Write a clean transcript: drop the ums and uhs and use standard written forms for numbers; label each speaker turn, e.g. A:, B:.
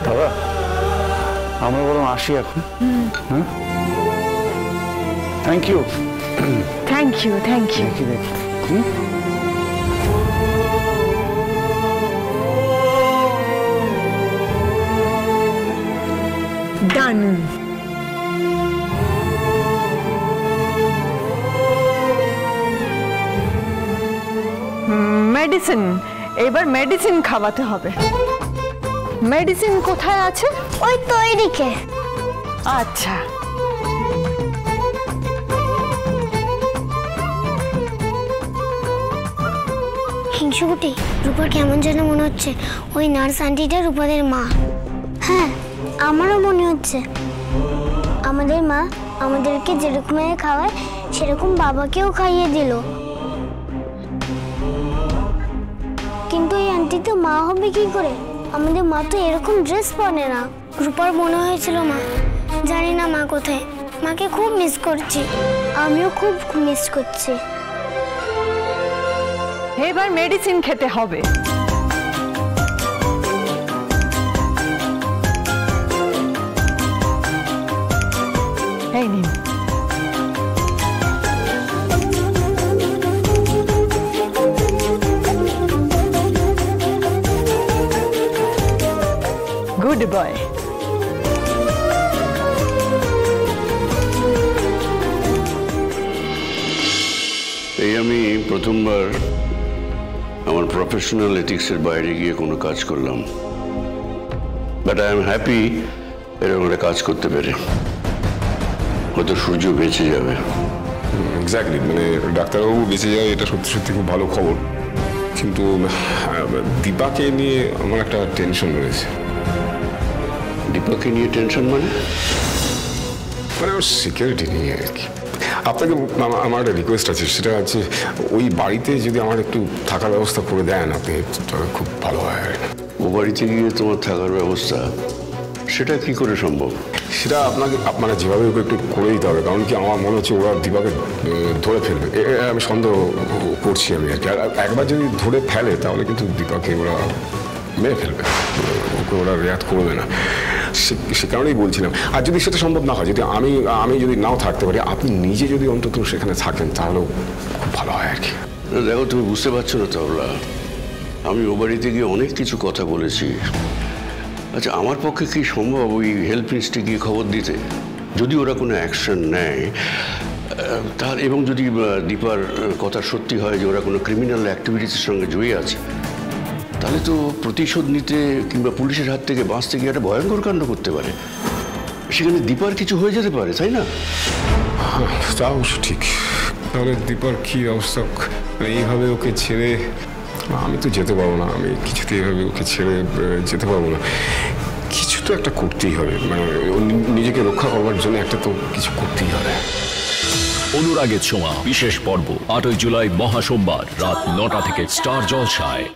A: দাদা আমরা বরং আসি এখন। হ্যাঁ, thank you.
B: Thank you thank you.
A: দেখি দেখি।
B: ডান। মেডিসিন, এবার মেডিসিন খাওয়াতে হবে। মেডিসিন কোথায় আছে?
C: ওই তো এদিকে।
B: আচ্ছা
C: হিংসুকুটি, রূপার কেমন যেন মনে হচ্ছে ওই নার্স আন্টিটা রূপাদের মা। হ্যাঁ আমারও মনে হচ্ছে আমাদের মা আমাদেরকে যেরকম খাওয়ায় সেরকম বাবাকেও খাইয়ে দিল। কিন্তু এই আন্টি তো মা হবে কি করে? আমাদের মা তো এরকম ড্রেস পরে না। রূপার মনে হয়েছিল মা, জানি না মা কোথায়। মাকে খুব মিস করছি, আমিও খুব মিস করছি।
B: এবার মেডিসিন খেতে হবে। এই নিন। Good boy.
D: এই আমি প্রথমবার আমার প্রফেশনাল এথিক্সের বাইরে গিয়ে কোনো কাজ করলাম, বাট আই এম হ্যাপি এরকম একটা কাজ করতে পেরে। হয়তো সূর্য বেঁচে যাবে।
E: এক্স্যাক্টলি, মানে ডাক্তারবাবু বেঁচে যায় এটা সত্যি সত্যি খুব ভালো খবর। কিন্তু দীপাকে নিয়ে আমার একটা টেনশন রয়েছে।
D: দীপাকে নিয়ে টেনশন মানে?
E: মানে ওর সিকিউরিটি নিয়ে আর কি। আপনাকে আমার একটা রিকোয়েস্ট আছে, সেটা হচ্ছে ওই বাড়িতে যদি আমার একটু থাকার ব্যবস্থা করে দেন আপনি, তবে খুব ভালো হয়।
D: ও বাড়িতে গিয়ে তোমার থাকার ব্যবস্থা, সেটা কি করে সম্ভব?
E: সেটা আপনারা যেভাবে ওকে একটু করে দিতে হবে, কারণ কি আমার মনে হচ্ছে ওরা দীপাকে ধরে ফেলবে, আমি সন্দেহ করছি আমি আর কি। আর একবার যদি ধরে ফেলে তাহলে কিন্তু দীপাকে ওরা মেরে ফেলবে, ওকে ওরা রেয়াত করবে না। সে কারণেই বলছিলাম। আর যদি সেটা সম্ভব না হয়, যদি আমি যদি নাও থাকতে পারি, আপনি নিজে যদি অন্তত সেখানে থাকেন তাহলেও খুব ভালো হয় আর কি।
D: দেখো, তুমি বুঝতে পারছো না তাহলে, আমি ও বাড়িতে গিয়ে অনেক কিছু কথা বলেছি। আচ্ছা, আমার পক্ষে কি সম্ভব ওই হেল্প লিস্টে গিয়ে খবর দিতে? যদি ওরা কোনো অ্যাকশন নেয় তাহলে, এবং যদি দীপার কথা সত্যি হয় যে ওরা কোনো ক্রিমিনাল অ্যাক্টিভিটিসের সঙ্গে জড়িয়ে আছে, তাহলে তো প্রতিশোধ নিতে কিংবা পুলিশের হাত থেকে বাঁচতে গিয়ে একটা ভয়ঙ্কর কাণ্ড করতে পারে। সেখানে দীপার কিছু হয়ে যেতে পারে, তাই না?
E: তা অবশ্য ঠিক। তাহলে দীপার কি অবস্থা? এইভাবে ওকে ছেড়ে আমি তো যেতে পারবো না, আমি কিছুতে এইভাবে ওকে ছেড়ে যেতে পারবো না। কিছু তো একটা করতেই হবে, মানে নিজেকে রক্ষা করবার জন্য একটা তো কিছু করতেই হবে।
F: অনুরাগের ছোঁয়া বিশেষ পর্ব 8ই জুলাই মহাসোমবার রাত 9টা থেকে স্টার জলসায়।